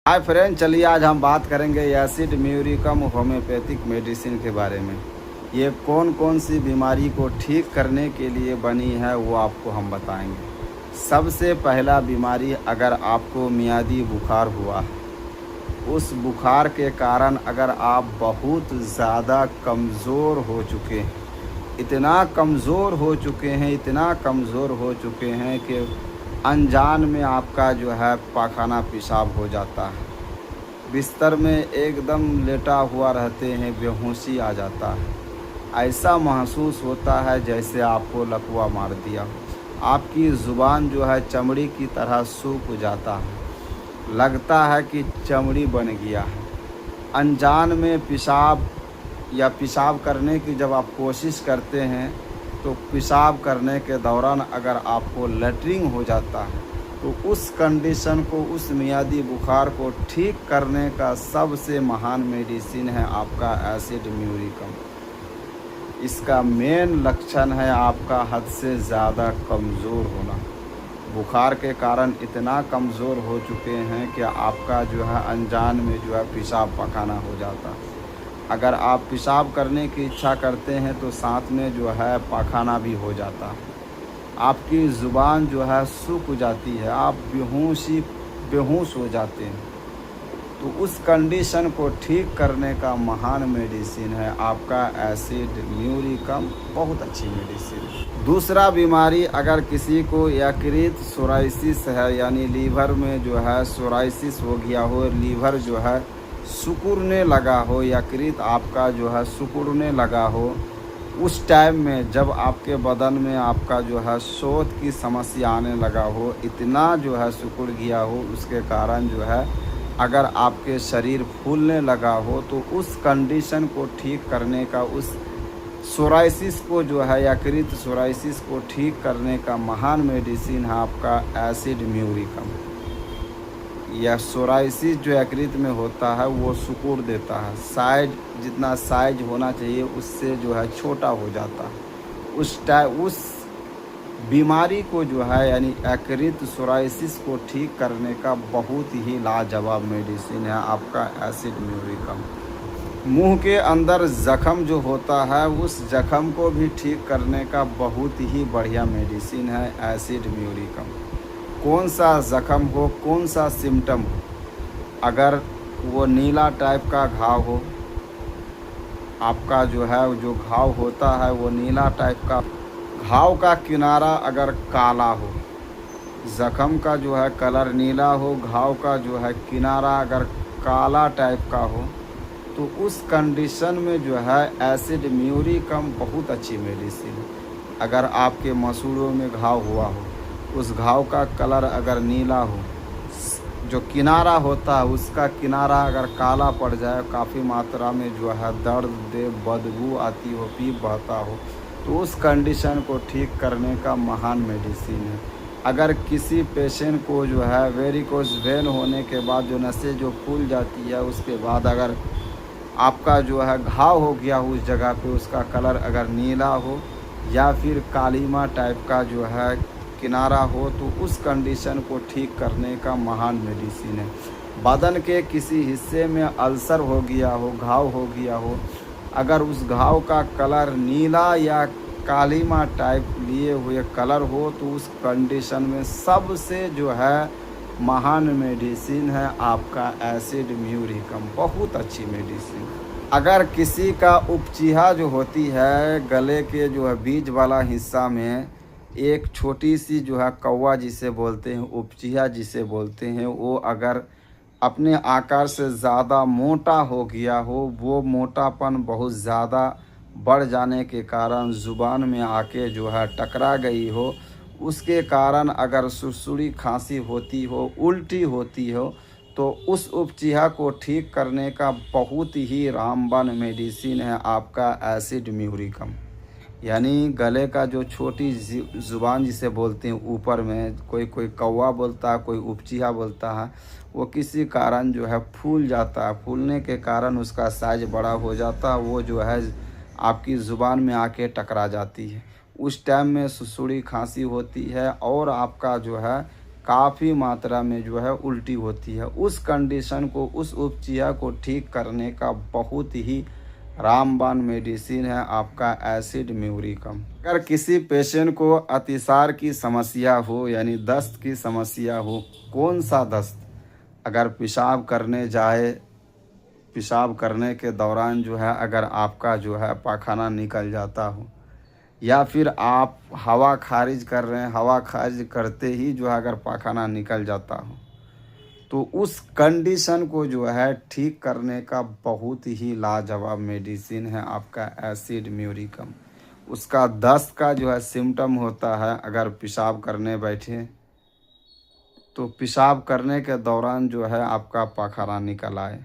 Hi friend, चलिए आज हम बात करेंगे एसिड म्यूरिकम होम्योपैथिक मेडिसिन के बारे में। ये कौन कौन सी बीमारी को ठीक करने के लिए बनी है वो आपको हम बताएंगे। सबसे पहला बीमारी, अगर आपको मियादी बुखार हुआ है, उस बुखार के कारण अगर आप बहुत ज़्यादा कमज़ोर हो चुके हैं, इतना कमज़ोर हो चुके हैं, इतना कमज़ोर हो चुके हैं कि अनजान में आपका जो है पाखाना पेशाब हो जाता है। बिस्तर में एकदम लेटा हुआ रहते हैं, बेहोशी आ जाता है। ऐसा महसूस होता है जैसे आपको लकवा मार दिया हो। आपकी ज़ुबान जो है चमड़ी की तरह सूख जाता है, लगता है कि चमड़ी बन गया है। अनजान में पेशाब या पेशाब करने की जब आप कोशिश करते हैं तो पेशाब करने के दौरान अगर आपको लैट्रिन हो जाता है तो उस कंडीशन को, उस मियादी बुखार को ठीक करने का सबसे महान मेडिसिन है आपका एसिड म्यूरिकम। इसका मेन लक्षण है आपका हद से ज़्यादा कमज़ोर होना। बुखार के कारण इतना कमज़ोर हो चुके हैं कि आपका जो है अनजान में जो है पेशाब पखाना हो जाता है। अगर आप पेशाब करने की इच्छा करते हैं तो साथ में जो है पाखाना भी हो जाता है। आपकी ज़ुबान जो है सूख जाती है, आप बेहोश हो जाते हैं। तो उस कंडीशन को ठीक करने का महान मेडिसिन है आपका एसिड म्यूरिकम। बहुत अच्छी मेडिसिन है। दूसरा बीमारी, अगर किसी को यकृत सोराइसिस है, यानी लीवर में जो है सोराइसिस हो गया हो, लीवर जो है सिकुड़ने लगा हो, यकृत आपका जो है सिकुड़ने लगा हो, उस टाइम में जब आपके बदन में आपका जो है शोथ की समस्या आने लगा हो, इतना जो है सिकुड़ गया हो, उसके कारण जो है अगर आपके शरीर फूलने लगा हो, तो उस कंडीशन को ठीक करने का, उस सोराइसिस को जो है यकृत सोराइसिस को ठीक करने का महान मेडिसिन है आपका एसिड म्यूरिकम। यह सोराइसिस जो यकृत में होता है वो सिकुड़ देता है, साइज जितना साइज होना चाहिए उससे जो है छोटा हो जाता है। उस बीमारी को जो है यानी यकृत सोराइसिस को ठीक करने का बहुत ही लाजवाब मेडिसिन है आपका एसिड म्यूरिकम। मुंह के अंदर ज़ख़म जो होता है उस ज़ख़म को भी ठीक करने का बहुत ही बढ़िया मेडिसिन है एसिड म्यूरिकम। कौन सा ज़ख़म हो, कौन सा सिम्टम हो, अगर वो नीला टाइप का घाव हो, आपका जो है जो घाव होता है वो नीला टाइप का, घाव का किनारा अगर काला हो, ज़ख़म का जो है कलर नीला हो, घाव का जो है किनारा अगर काला टाइप का हो, तो उस कंडीशन में जो है एसिड म्यूरिकम बहुत अच्छी मेडिसिन है। अगर आपके मसूड़ों में घाव हुआ हो, उस घाव का कलर अगर नीला हो, जो किनारा होता है उसका किनारा अगर काला पड़ जाए, काफ़ी मात्रा में जो है दर्द दे, बदबू आती हो, पीप बहता हो, तो उस कंडीशन को ठीक करने का महान मेडिसिन है। अगर किसी पेशेंट को जो है वेरिकोस वेन होने के बाद जो नसें जो फूल जाती है, उसके बाद अगर आपका जो है घाव हो गया उस जगह पे, उसका कलर अगर नीला हो या फिर कालीमा टाइप का जो है किनारा हो, तो उस कंडीशन को ठीक करने का महान मेडिसिन है। बदन के किसी हिस्से में अल्सर हो गया हो, घाव हो गया हो, अगर उस घाव का कलर नीला या कालीमा टाइप लिए हुए कलर हो, तो उस कंडीशन में सबसे जो है महान मेडिसिन है आपका एसिड म्यूरिकम। बहुत अच्छी मेडिसिन। अगर किसी का उपचिहा जो होती है गले के जो है बीच वाला हिस्सा में एक छोटी सी जो है कौवा जिसे बोलते हैं, उपचिहा जिसे बोलते हैं, वो अगर अपने आकार से ज़्यादा मोटा हो गया हो, वो मोटापन बहुत ज़्यादा बढ़ जाने के कारण ज़ुबान में आके जो है टकरा गई हो, उसके कारण अगर सुरसुरी खांसी होती हो, उल्टी होती हो, तो उस उपचिहा को ठीक करने का बहुत ही रामबाण मेडिसिन है आपका एसिड म्यूरिकम। यानी गले का जो छोटी ज़ुबान जिसे बोलते हैं, ऊपर में कोई कोई कौवा बोलता है, कोई उपचिहा बोलता है, वो किसी कारण जो है फूल जाता है, फूलने के कारण उसका साइज बड़ा हो जाता है, वो जो है आपकी ज़ुबान में आके टकरा जाती है। उस टाइम में सुसुड़ी खांसी होती है और आपका जो है काफ़ी मात्रा में जो है उल्टी होती है। उस कंडीशन को, उस उपचिया को ठीक करने का बहुत ही रामबाण मेडिसिन है आपका एसिड म्यूरिकम। अगर किसी पेशेंट को अतिसार की समस्या हो, यानी दस्त की समस्या हो, कौन सा दस्त, अगर पेशाब करने जाए, पेशाब करने के दौरान जो है अगर आपका जो है पाखाना निकल जाता हो, या फिर आप हवा खारिज कर रहे हैं, हवा खारिज करते ही जो है अगर पाखाना निकल जाता हो, तो उस कंडीशन को जो है ठीक करने का बहुत ही लाजवाब मेडिसिन है आपका एसिड म्यूरिकम। उसका दस्त का जो है सिम्टम होता है, अगर पेशाब करने बैठे तो पेशाब करने के दौरान जो है आपका पाखाना निकल आए,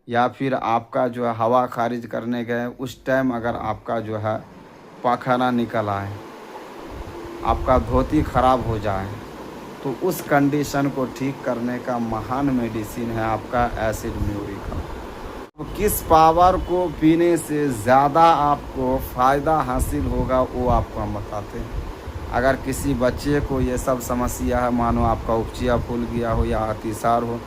या फिर आपका जो है हवा खारिज करने गए उस टाइम अगर आपका जो है पाखाना निकल आए, आपका धोती खराब हो जाए, तो उस कंडीशन को ठीक करने का महान मेडिसिन है आपका एसिड म्यूरिकम। तो किस पावर को पीने से ज़्यादा आपको फ़ायदा हासिल होगा वो आपको हम बताते हैं। अगर किसी बच्चे को ये सब समस्या है, मानो आपका उपचिया फूल गया हो, या अतिसार हो,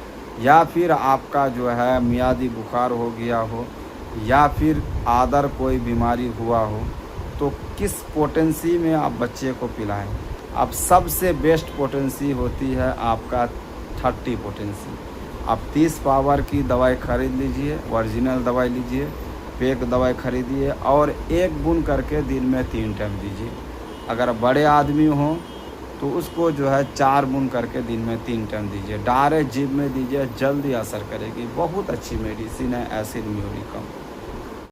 या फिर आपका जो है मियादी बुखार हो गया हो, या फिर आदर कोई बीमारी हुआ हो, तो किस पोटेंसी में आप बच्चे को पिलाएं। अब सबसे बेस्ट पोटेंसी होती है आपका 30 पोटेंसी। आप 30 पावर की दवाई खरीद लीजिए, ओरिजिनल दवाई लीजिए, पैक दवाई खरीदिए और एक बूंद करके दिन में 3 टाइम दीजिए। अगर बड़े आदमी हों तो उसको जो है 4 बूंद करके दिन में 3 टाइम दीजिए। डायरेक्ट जीभ में दीजिए, जल्दी असर करेगी। बहुत अच्छी मेडिसिन है एसिड म्यूरिकम।